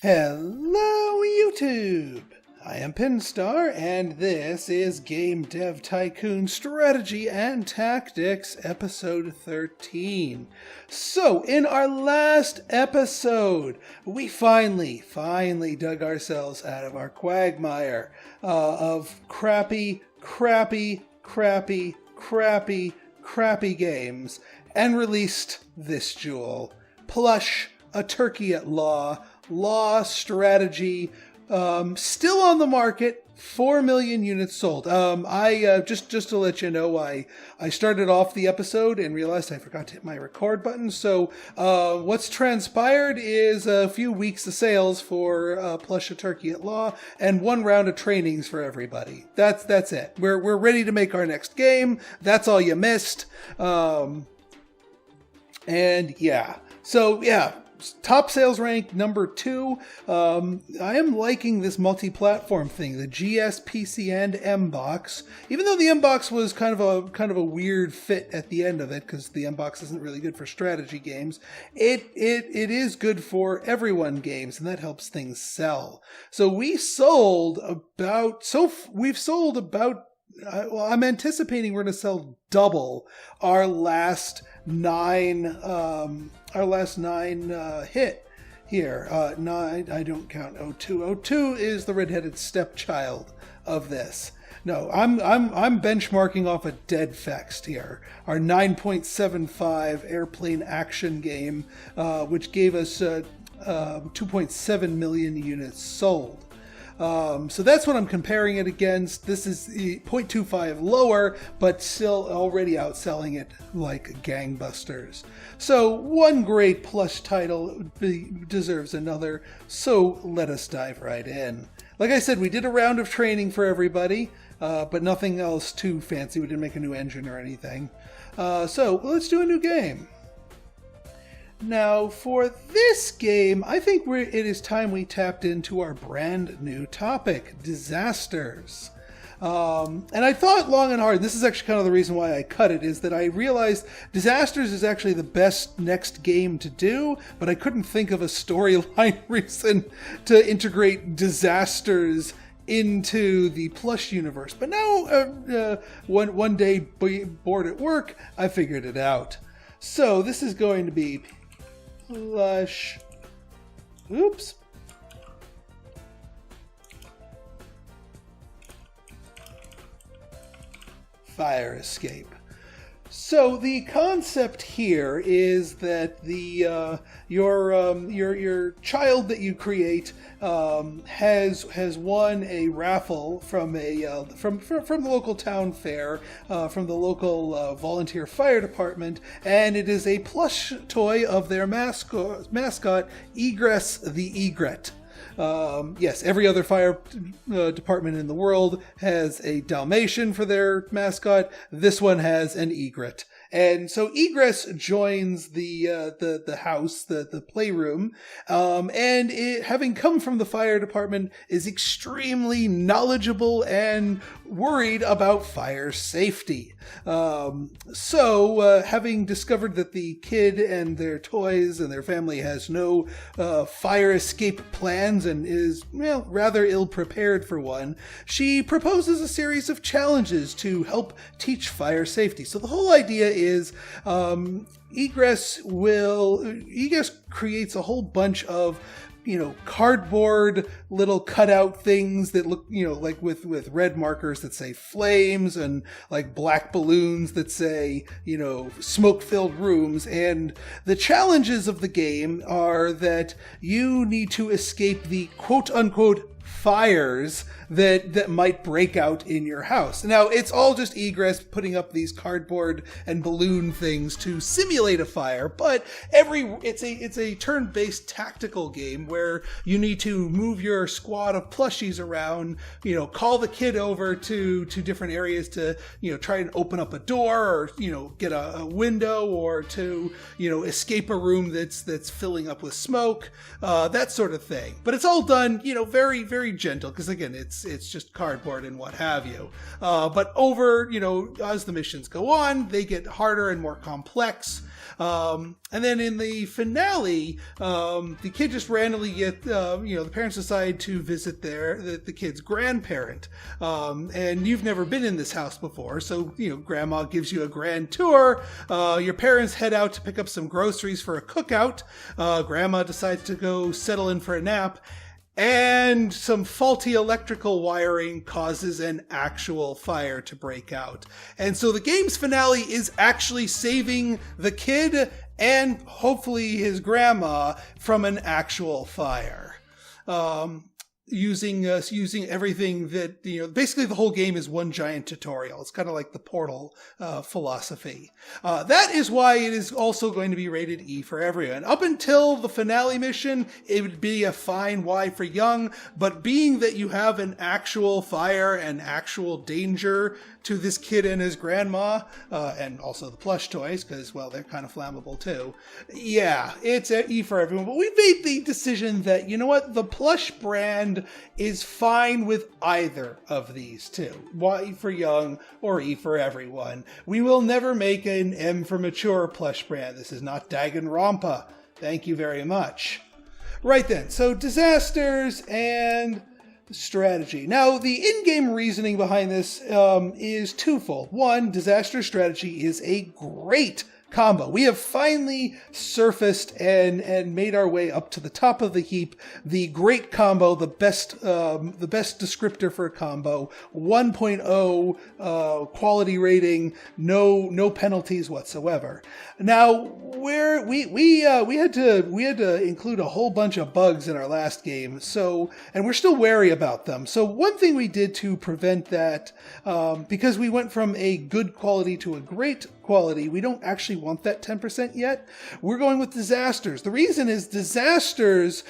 Hello YouTube! I am Pinstar, and this is Game Dev Tycoon Strategy and Tactics Episode 13. So, in our last episode, we finally dug ourselves out of our quagmire of crappy games and released this jewel. Plush, A Turkey at Law strategy, still on the market, 4 million units sold. Just to let you know, I started off the episode and realized I forgot to hit my record button. So what's transpired is a few weeks of sales for Plush A Turkey at Law and 1 round of trainings for everybody. That's it. We're ready to make our next game. That's all you missed. And yeah. So yeah. Top sales rank number 2. I am liking this multi-platform thing, the GS, PC, and M box. Even though the M box was kind of a weird fit at the end of it, because the M box isn't really good for strategy games. It is good for everyone games, and that helps things sell. So we've sold about. I'm anticipating we're going to sell double our last 9 hit here. I don't count 02. 02 is the redheaded stepchild of this. No, I'm benchmarking off a dead fext here. Our 9.75 airplane action game, which gave us 2.7 million units sold. So that's what I'm comparing it against. This is 0.25 lower, but still already outselling it like gangbusters. So one great plush title deserves another, so let us dive right in. Like I said, we did a round of training for everybody, but nothing else too fancy. We didn't make a new engine or anything. So let's do a new game. Now, for this game, I think it is time we tapped into our brand new topic, disasters. And I thought long and hard, this is actually kind of the reason why I cut it, is that I realized disasters is actually the best next game to do, but I couldn't think of a storyline reason to integrate disasters into the Plush universe. But now, one day bored at work, I figured it out. So this is going to be Plush. Oops. Fire escape. So the concept here is that your child that you create has won a raffle from the local town fair, from the local volunteer fire department, and it is a plush toy of their mascot Egress the Egret. Yes, every other fire department in the world has a Dalmatian for their mascot. This one has an egret. And so Egress joins the house, the playroom, and having come from the fire department, is extremely knowledgeable and worried about fire safety. So having discovered that the kid and their toys and their family has no fire escape plans and is, well, rather ill-prepared for one, she proposes a series of challenges to help teach fire safety. So the whole idea is Egress creates a whole bunch of cardboard little cutout things that look, like with red markers that say flames, and like black balloons that say, smoke-filled rooms. And the challenges of the game are that you need to escape the quote-unquote fires that might break out in your house. Now, it's all just Egress putting up these cardboard and balloon things to simulate a fire, but it's a turn-based tactical game where you need to move your squad of plushies around, call the kid over to different areas to, try and open up a door, or, get a window, or to, escape a room that's filling up with smoke, that sort of thing. But it's all done, very, very gentle, because again, it's just cardboard and what have you. But over, as the missions go on, they get harder and more complex. And then in the finale, the kid just randomly the parents decide to visit the kid's grandparent. And you've never been in this house before, so, grandma gives you a grand tour. Your parents head out to pick up some groceries for a cookout. Grandma decides to go settle in for a nap. And some faulty electrical wiring causes an actual fire to break out. And so the game's finale is actually saving the kid and hopefully his grandma from an actual fire. Using everything that, basically the whole game is one giant tutorial. It's kind of like the Portal philosophy. That is why it is also going to be rated E for everyone. Up until the finale mission, it would be a fine Y for young, but being that you have an actual fire and actual danger to this kid and his grandma, and also the plush toys, because, well, they're kind of flammable too. Yeah, it's an E for everyone, but we made the decision that, the plush brand is fine with either of these two. Y for young or E for everyone. We will never make an M for mature plush brand. This is not Danganronpa. Thank you very much. Right then, so disasters and strategy. Now, the in-game reasoning behind this is twofold. One, disaster strategy is a great combo. We have finally surfaced and made our way up to the top of the heap. The great combo, the best descriptor for a combo. 1.0 quality rating, no penalties whatsoever. Now, we had to include a whole bunch of bugs in our last game, and we're still wary about them. So one thing we did to prevent that, because we went from a good quality to a great quality, we don't actually want that 10% yet. We're going with disasters. The reason is disasters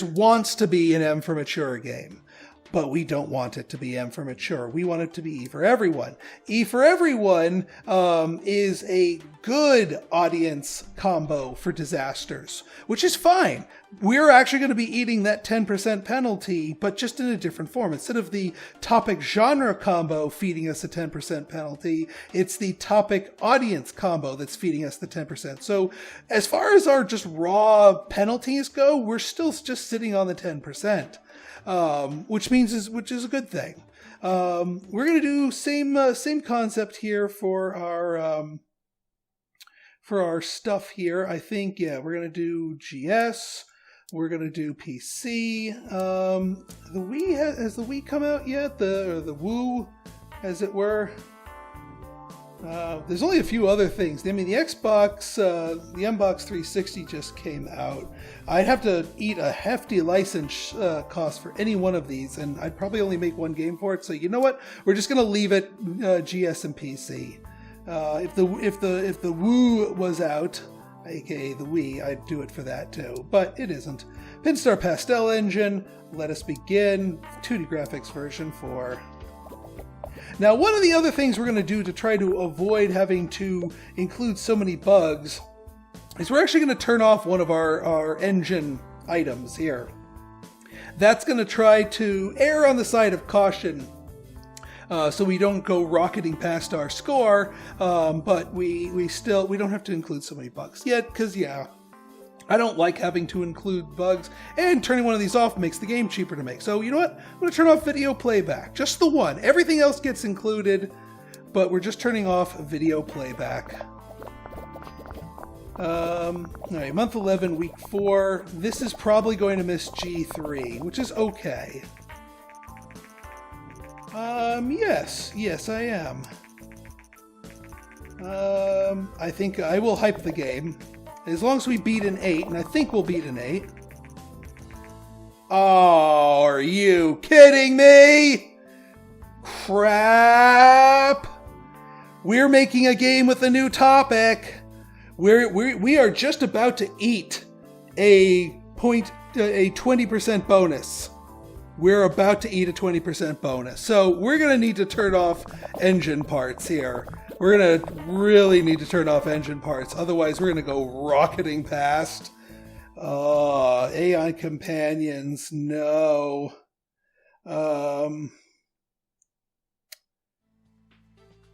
wants to be an M for mature game. But we don't want it to be M for mature. We want it to be E for everyone. E for everyone is a good audience combo for disasters, which is fine. We're actually going to be eating that 10% penalty, but just in a different form. Instead of the topic genre combo feeding us a 10% penalty, it's the topic audience combo that's feeding us the 10%. So as far as our just raw penalties go, we're still just sitting on the 10%. Which is a good thing. We're going to do same concept here for our stuff here. I think, we're going to do GS. We're going to do PC. The Wii, has the Wii come out yet? The Woo, as it were. There's only a few other things. I mean, the Xbox, the Xbox 360 just came out. I'd have to eat a hefty license cost for any one of these, and I'd probably only make one game for it. So you know what? We're just going to leave it GS and PC. If the Woo was out, aka the Wii, I'd do it for that too, but it isn't. Pinstar Pastel Engine. Let us begin. 2D graphics version 4. Now, one of the other things we're going to do to try to avoid having to include so many bugs is we're actually going to turn off one of our engine items here. That's going to try to err on the side of caution, so we don't go rocketing past our score, but we don't have to include so many bugs yet, because I don't like having to include bugs, and turning one of these off makes the game cheaper to make. So you know what? I'm going to turn off video playback. Just the one. Everything else gets included, but we're just turning off video playback. Alright, month 11, week 4. This is probably going to miss G3, which is okay. Yes, I am. I think I will hype the game. As long as we beat an 8, and I think we'll beat an 8. Oh, are you kidding me? Crap! We're making a game with a new topic. We are just about to eat a 20% bonus. We're about to eat a 20% bonus. So we're going to need to turn off engine parts here. We're going to really need to turn off engine parts. Otherwise, we're going to go rocketing past. Oh, AI companions. No.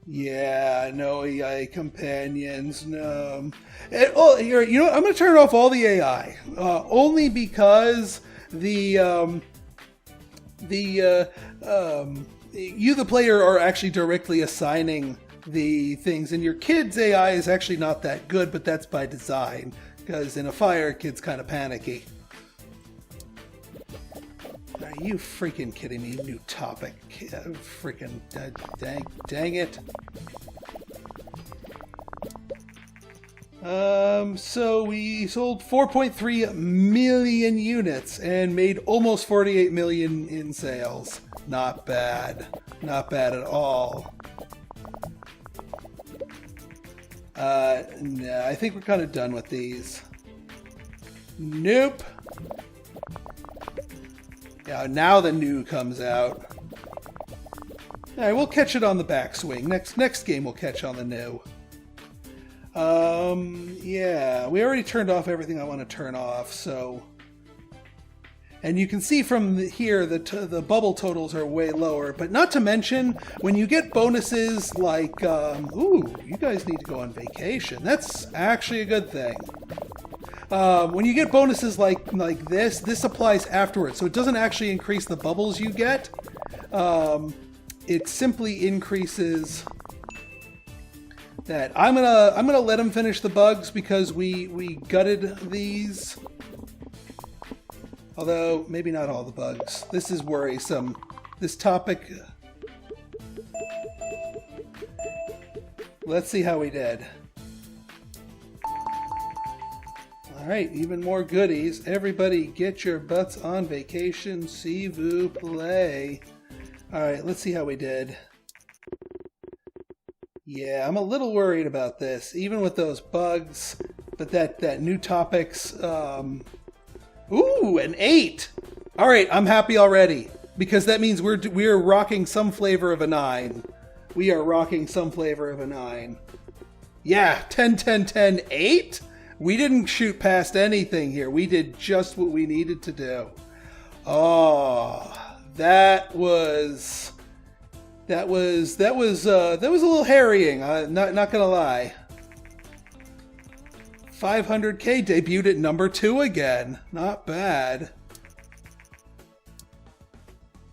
Yeah, no AI companions, no. Oh, you know what? I'm going to turn off all the AI, only because the you, the player, are actually directly assigning the things, and your kid's AI is actually not that good, but that's by design, because in a fire, kid's kind of panicky. Are you freaking kidding me? New topic. Freaking dang it. So we sold 4.3 million units and made almost 48 million in sales. Not bad. Not bad at all. Nah, I think we're kind of done with these. Nope. Yeah, now the new comes out. Alright, we'll catch it on the backswing. Next game we'll catch on the new. Yeah, we already turned off everything I want to turn off, so... And you can see from here that the bubble totals are way lower, but not to mention, when you get bonuses like, ooh, you guys need to go on vacation. That's actually a good thing. When you get bonuses like this applies afterwards, so it doesn't actually increase the bubbles you get. It simply increases that. I'm gonna let him finish the bugs because we gutted these. Although maybe not all the bugs. This is worrisome. This topic. Let's see how we did. Alright, even more goodies. Everybody get your butts on vacation. S'il vous plaît. Alright, let's see how we did. Yeah, I'm a little worried about this, even with those bugs. But that new topics... Ooh, an 8! Alright, I'm happy already. Because that means we're rocking some flavor of a 9. We are rocking some flavor of a 9. Yeah, 10, 10, 10, 8? We didn't shoot past anything here. We did just what we needed to do. Oh, that was a little harrying. Not gonna lie. 500k debuted at number 2 again. Not bad.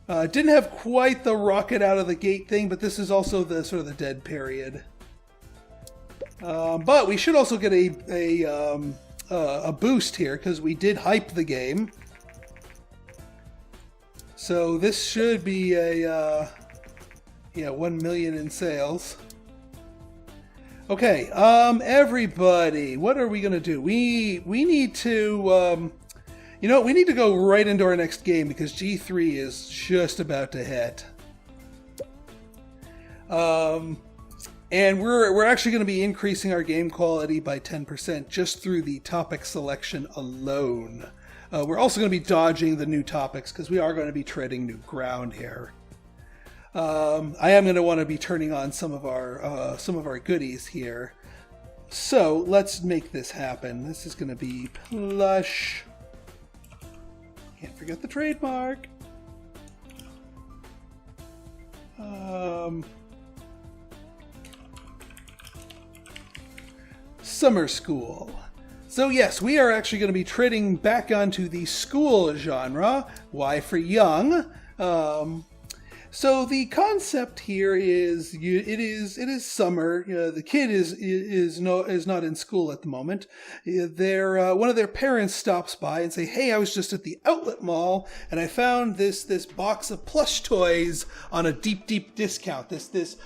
Didn't have quite the rocket out of the gate thing, but this is also the sort of the dead period. But we should also get a boost here because we did hype the game. So this should be a 1 million in sales. Okay, everybody, what are we gonna do? We need to we need to go right into our next game because G3 is just about to hit. And we're actually going to be increasing our game quality by 10% just through the topic selection alone. We're also going to be dodging the new topics because we are going to be treading new ground here. I am going to want to be turning on some of our goodies here. So let's make this happen. This is going to be plush. Can't forget the trademark. Summer school. So yes, we are actually going to be treading back onto the school genre. Why for young? So the concept here is it is summer. The kid is not in school at the moment. One of their parents stops by and say, "Hey, I was just at the outlet mall and I found this box of plush toys on a deep discount. This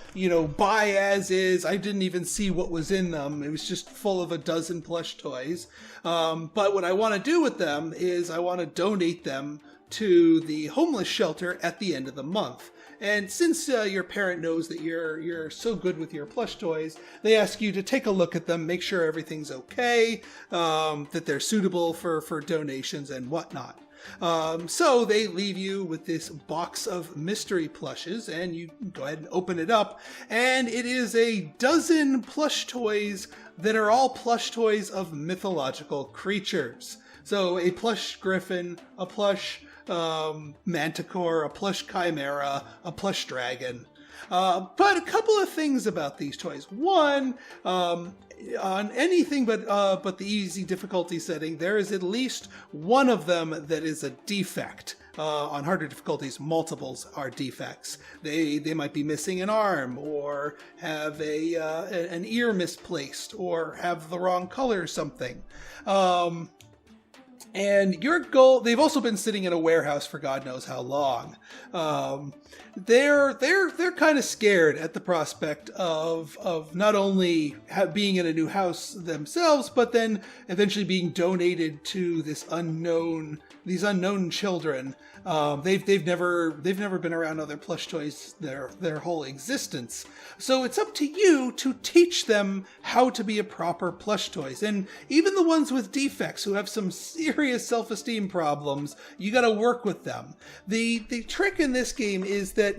buy as is. I didn't even see what was in them. It was just full of a dozen plush toys. But what I want to do with them is I want to donate them to the homeless shelter at the end of the month." And since your parent knows that you're so good with your plush toys, they ask you to take a look at them, make sure everything's okay, that they're suitable for donations and whatnot. So they leave you with this box of mystery plushes, and you go ahead and open it up, and it is a dozen plush toys that are all plush toys of mythological creatures. So a plush griffin, a plush manticore, a plush chimera, a plush dragon. But a couple of things about these toys. One, on anything but the easy difficulty setting, there is at least one of them that is a defect. On harder difficulties, multiples are defects. They might be missing an arm, or have an ear misplaced, or have the wrong color or something. And your goal, they've also been sitting in a warehouse for God knows how long. They're kind of scared at the prospect of not only being in a new house themselves, but then eventually being donated to these unknown children. They've never been around other plush toys their whole existence. So it's up to you to teach them how to be a proper plush toys. And even the ones with defects who have some serious self-esteem problems, you got to work with them. The trick in this game is that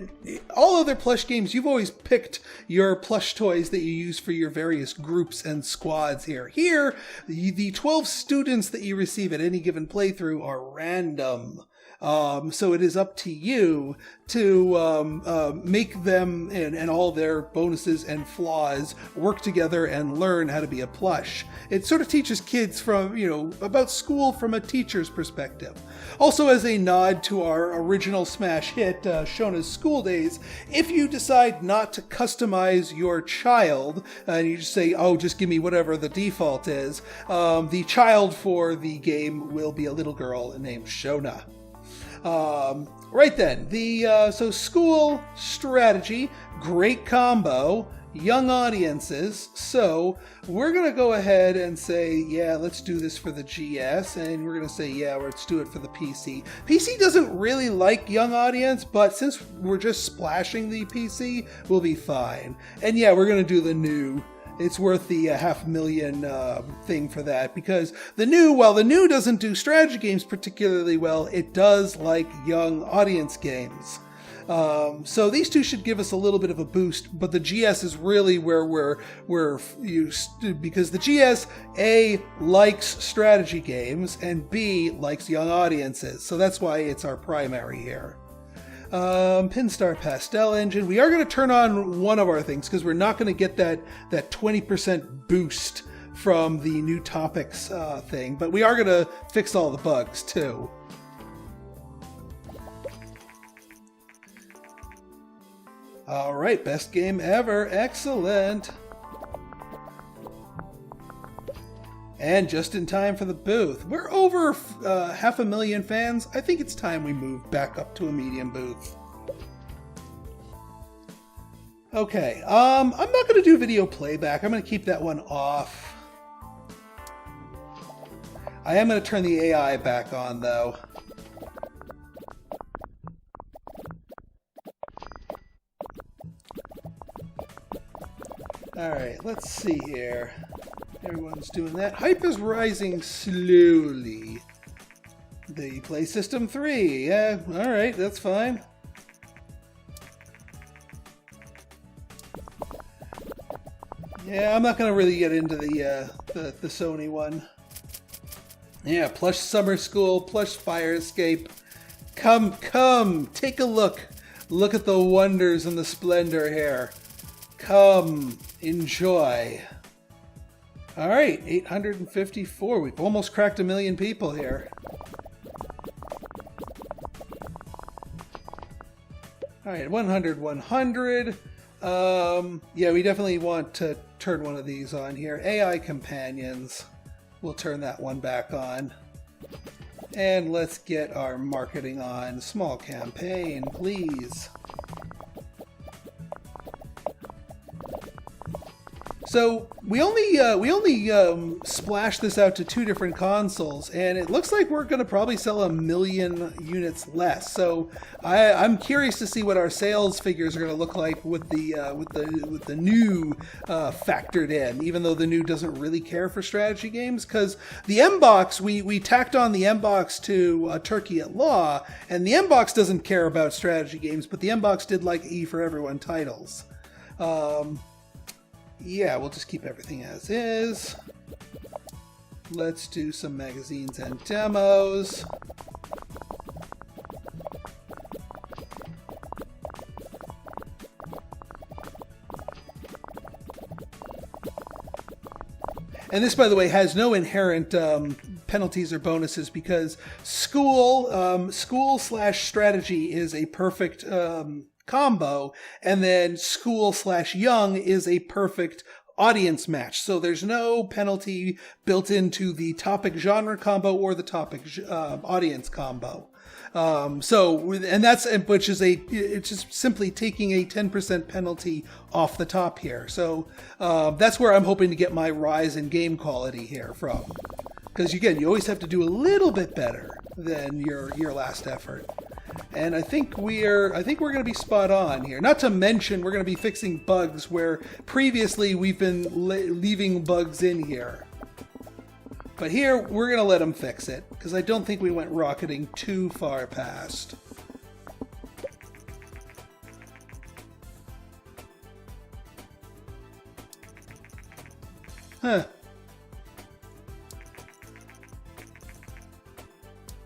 all other plush games, you've always picked your plush toys that you use for your various groups and squads here. Here, the 12 students that you receive at any given playthrough are random. So it is up to you to make them and all their bonuses and flaws work together and learn how to be a plush. It sort of teaches kids about school from a teacher's perspective. Also, as a nod to our original smash hit, Shona's School Days, if you decide not to customize your child, and you just say, oh, just give me whatever the default is, the child for the game will be a little girl named Shona. Right then, so school, strategy, great combo, young audiences. So we're going to go ahead and say, yeah, let's do this for the GS. And we're going to say, yeah, let's do it for the PC. PC doesn't really like young audience, but since we're just splashing the PC, we'll be fine. And yeah, we're going to do the new. It's worth the $500,000 thing for that, because while the new doesn't do strategy games particularly well, it does like young audience games. So these two should give us a little bit of a boost, but the GS is really where we're used to, because the GS, A, likes strategy games, and B, likes young audiences. So that's why it's our primary here. Pinstar Pastel Engine. We are going to turn on one of our things because we're not going to get that 20% boost from the new topics thing, but we are going to fix all the bugs too. All right, best game ever. Excellent. And just in time for the booth. We're over 500,000 fans. I think it's time we move back up to a medium booth. Okay, I'm not going to do video playback. I'm going to keep that one off. I am going to turn the AI back on, though. Alright, let's see here. Everyone's doing that. Hype is rising slowly. The Play System 3. Yeah, alright, that's fine. Yeah, I'm not going to really get into the Sony one. Yeah, plush summer school, plush fire escape. Come, take a look. Look at the wonders and the splendor here. Come, enjoy. All right, 854. We've almost cracked 1 million people here. All right, 100. Yeah, we definitely want to turn one of these on here. AI companions. We'll turn that one back on. And let's get our marketing on. Small campaign, please. So we only splashed this out to 2 different consoles, and it looks like we're going to probably sell 1 million units less. So I'm curious to see what our sales figures are going to look like with the new factored in. Even though the new doesn't really care for strategy games, because the M-Box we tacked on the M-Box to Turkey at Law, and the M-Box doesn't care about strategy games, but the M-Box did like E for Everyone titles. Yeah, we'll just keep everything as is. Let's do some magazines and demos. And this, by the way, has no inherent penalties or bonuses because school/strategy is a perfect combo, and then school/young is a perfect audience match. So there's no penalty built into the topic genre combo or the topic audience combo. It's just simply taking a 10% penalty off the top here. So that's where I'm hoping to get my rise in game quality here from. Because again, you always have to do a little bit better than your last effort. And I think we're going to be spot on here. Not to mention, we're going to be fixing bugs where previously we've been leaving bugs in here. But here, we're going to let them fix it, because I don't think we went rocketing too far past. Huh.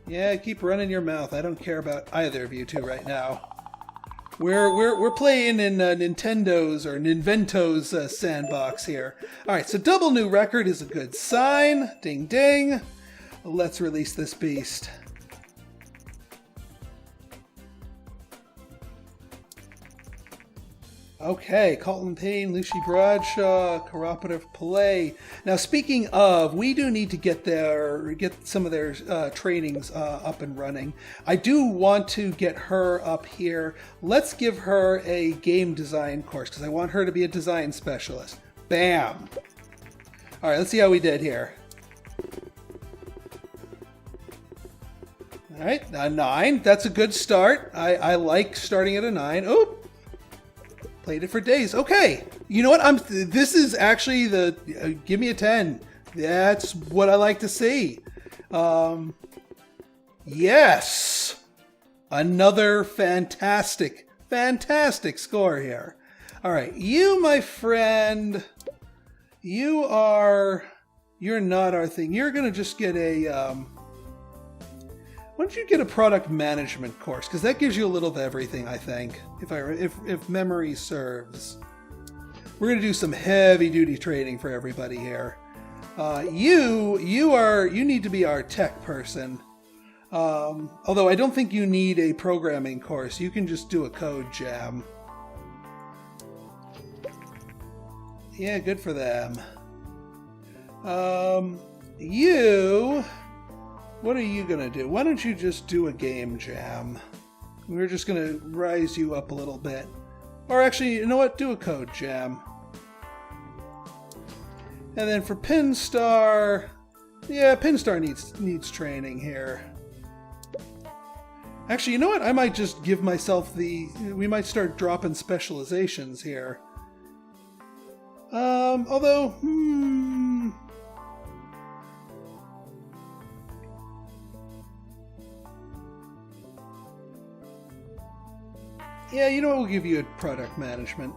Yeah, keep running your mouth. I don't care about either of you two right now. We're playing in Nintendo's or Ninvento's sandbox here. All right, so double new record is a good sign. Ding ding. Let's release this beast. Okay, Colton Payne, Lucy Bradshaw, Cooperative Play. Now, speaking of, we do need to get some of their trainings up and running. I do want to get her up here. Let's give her a game design course because I want her to be a design specialist. Bam! All right, let's see how we did here. All right, a 9. That's a good start. I like starting at a 9. Oop! Played it for days. Okay, you know what? This is actually give me a 10. That's what I like to see. Yes, another fantastic score here. All right, you, my friend, you're not our thing. You're gonna just get a why don't you get a product management course? Because that gives you a little of everything, I think, if memory serves. We're going to do some heavy-duty training for everybody here. You need to be our tech person. Although I don't think you need a programming course. You can just do a code jam. Yeah, good for them. What are you going to do? Why don't you just do a game jam? We're just going to rise you up a little bit. Or actually, you know what? Do a code jam. And then for Pinstar... Yeah, Pinstar needs training here. Actually, you know what? I might just give myself we might start dropping specializations here. Although... Yeah, you know what? We'll give you a product management.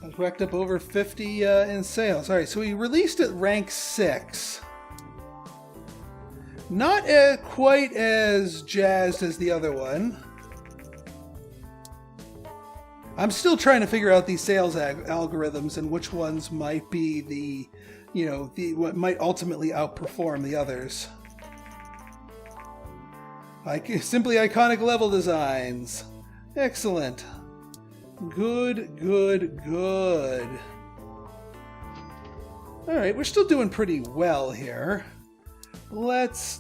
I was racked up over 50 in sales. All right, so we released at rank 6. Not quite as jazzed as the other one. I'm still trying to figure out these sales algorithms and which ones might be what might ultimately outperform the others. Simply iconic level designs. Excellent. Good. All right, we're still doing pretty well here. Let's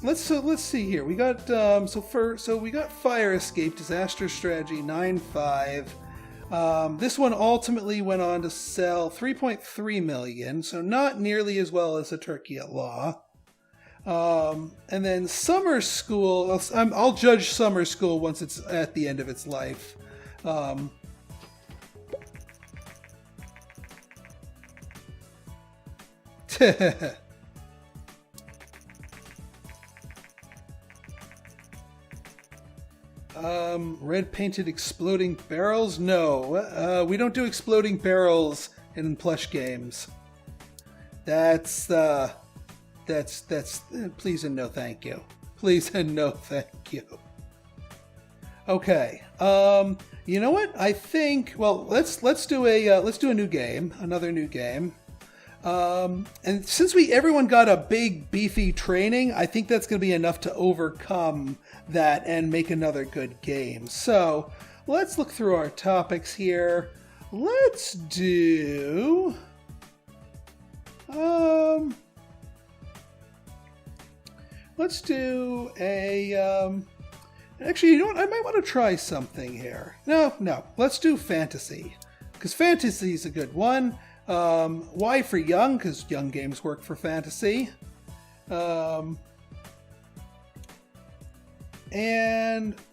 see here. We got we got Fire Escape, Disaster Strategy 9.5. This one ultimately went on to sell 3.3 million, so not nearly as well as a Turkey at Law. And then Summer School, I'll judge Summer School once it's at the end of its life. Red painted exploding barrels? No, we don't do exploding barrels in plush games. That's please and no thank you. Please and no thank you. Okay. You know what? I think. Well, let's do a new game, another new game. And since everyone got a big beefy training, I think that's going to be enough to overcome that and make another good game. So let's look through our topics here. Let's do. Let's do a. Actually, you know what? I might want to try something here. No. Let's do fantasy. Because fantasy is a good one. Y for young, because young games work for fantasy. And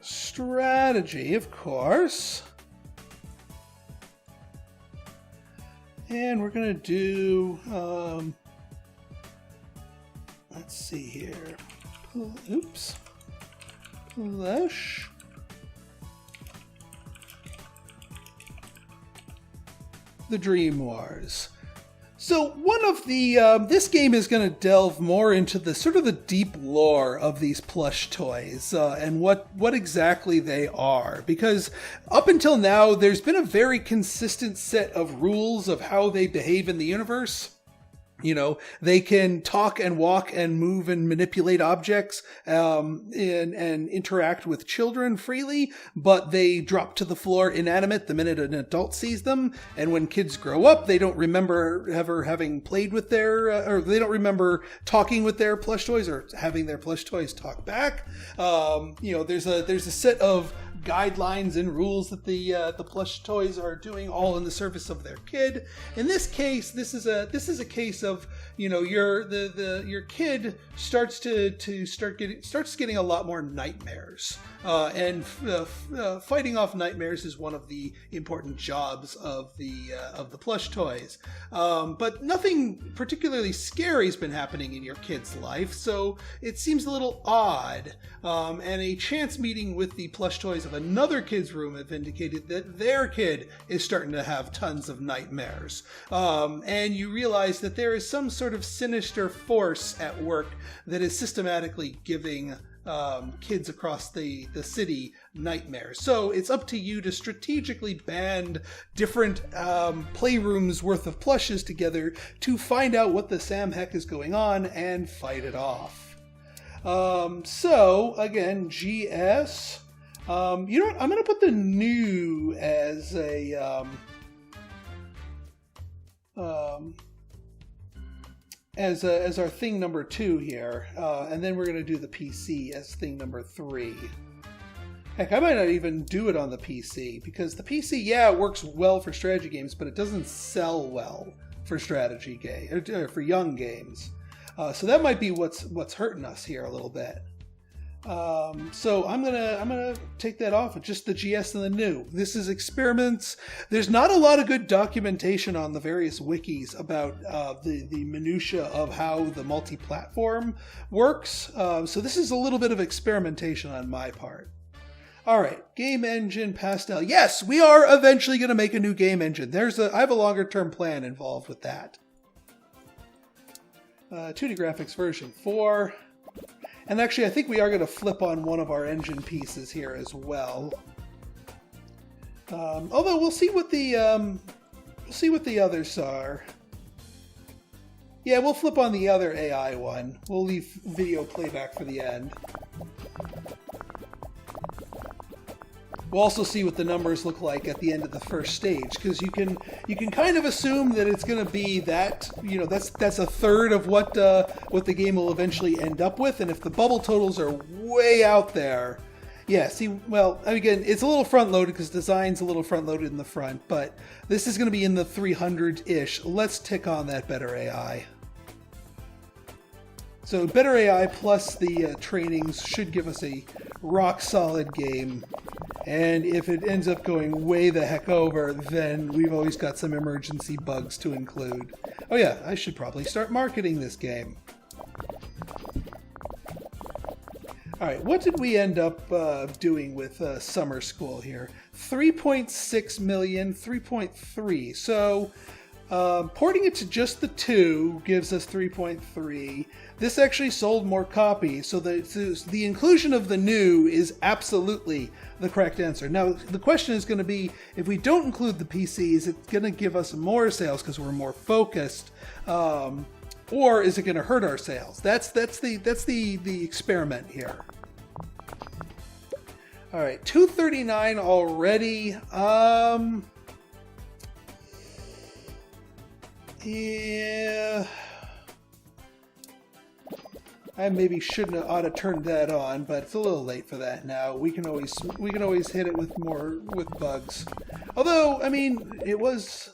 strategy, of course. And we're going to do... let's see here. Oops. Plush. The Dream Wars. So one of the this game is going to delve more into the sort of the deep lore of these plush toys and what exactly they are, because up until now there's been a very consistent set of rules of how they behave in the universe. You know, they can talk and walk and move and manipulate objects and interact with children freely, but they drop to the floor inanimate the minute an adult sees them. And when kids grow up, they don't remember ever having played with or they don't remember talking with their plush toys or having their plush toys talk back. You know, there's a set of guidelines and rules that the plush toys are doing all in the service of their kid. In this case, this is a case of, you know, your kid starts getting a lot more nightmares, and fighting off nightmares is one of the important jobs of the plush toys. But nothing particularly scary has been happening in your kid's life, so it seems a little odd. And a chance meeting with the plush toys of another kid's room have indicated that their kid is starting to have tons of nightmares. And you realize that there is some sort of sinister force at work that is systematically giving kids across the city nightmares. So it's up to you to strategically band different playrooms worth of plushes together to find out what the Sam heck is going on and fight it off. So again, GS. You know what? I'm going to put the new as a as our thing number 2 here, and then we're going to do the PC as thing number 3. Heck, I might not even do it on the PC, because the PC, yeah, it works well for strategy games, but it doesn't sell well for strategy games or for young games. So that might be what's hurting us here a little bit. So I'm gonna take that off with just the GS and the new. This is experiments. There's not a lot of good documentation on the various wikis about the minutia of how the multi-platform works. So this is a little bit of experimentation on my part. All right, game engine pastel. Yes, we are eventually going to make a new game engine. I have a longer term plan involved with that. 2D graphics version 4. And actually, I think we are going to flip on one of our engine pieces here as well. Although we'll see what the others are. Yeah, we'll flip on the other AI one. We'll leave video playback for the end. We'll also see what the numbers look like at the end of the first stage, because you can kind of assume that it's going to be that, you know, that's a third of what the game will eventually end up with, and if the bubble totals are way out there, yeah. See, well, again, it's a little front loaded because design's a little front loaded in the front, but this is going to be in the 300-ish. Let's tick on that better AI. So better AI plus the trainings should give us a rock solid game. And if it ends up going way the heck over, then we've always got some emergency bugs to include. Oh yeah, I should probably start marketing this game. Alright, what did we end up doing with summer school here? 3.6 million, 3.3. So Porting it to just the 2 gives us 3.3. This actually sold more copies, so the inclusion of the new is absolutely the correct answer. Now, the question is going to be, if we don't include the PC, is it going to give us more sales because we're more focused, or is it going to hurt our sales? That's the experiment here. All right, 239 already. Yeah, I maybe shouldn't have ought to turned that on, but it's a little late for that now. We can always hit it with bugs. Although, I mean, it was.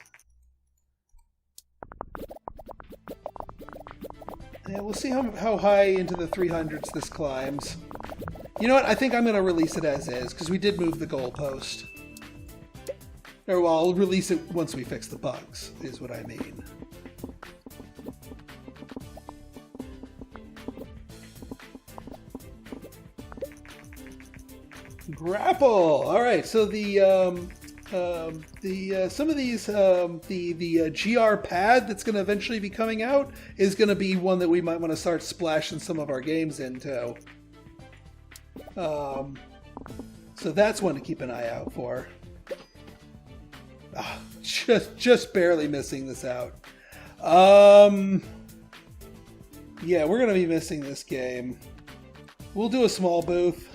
Yeah, we'll see how high into the 300s this climbs. You know what? I think I'm going to release it as is, because we did move the goalpost. Or, well, I'll release it once we fix the bugs, is what I mean. Grapple! Alright, so some of these, the GR pad that's going to eventually be coming out is going to be one that we might want to start splashing some of our games into. So that's one to keep an eye out for. Oh, just barely missing this out. Yeah, we're going to be missing this game. We'll do a small booth.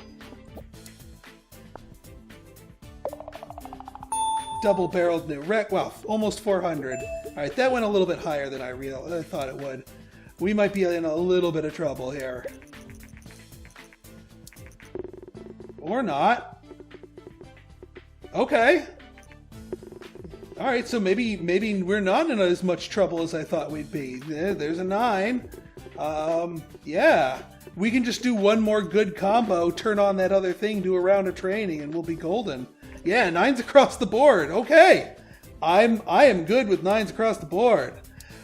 Double-barreled new wreck. Wow, almost 400. All right, that went a little bit higher than I thought it would. We might be in a little bit of trouble here. Or not. Okay. All right, so maybe we're not in as much trouble as I thought we'd be. There's a 9. Yeah. We can just do one more good combo, turn on that other thing, do a round of training, and we'll be golden. Yeah, 9s across the board. Okay. I am good with 9s across the board.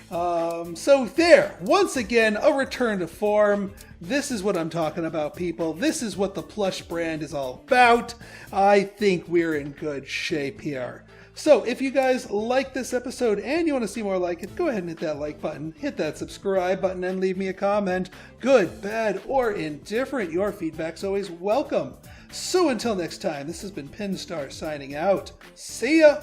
So there, once again, a return to form. This is what I'm talking about, people. This is what the Plush brand is all about. I think we're in good shape here. So if you guys like this episode and you want to see more like it, go ahead and hit that like button, hit that subscribe button, and leave me a comment. Good, bad, or indifferent. Your feedback's always welcome. So until next time, this has been Pinstar signing out. See ya!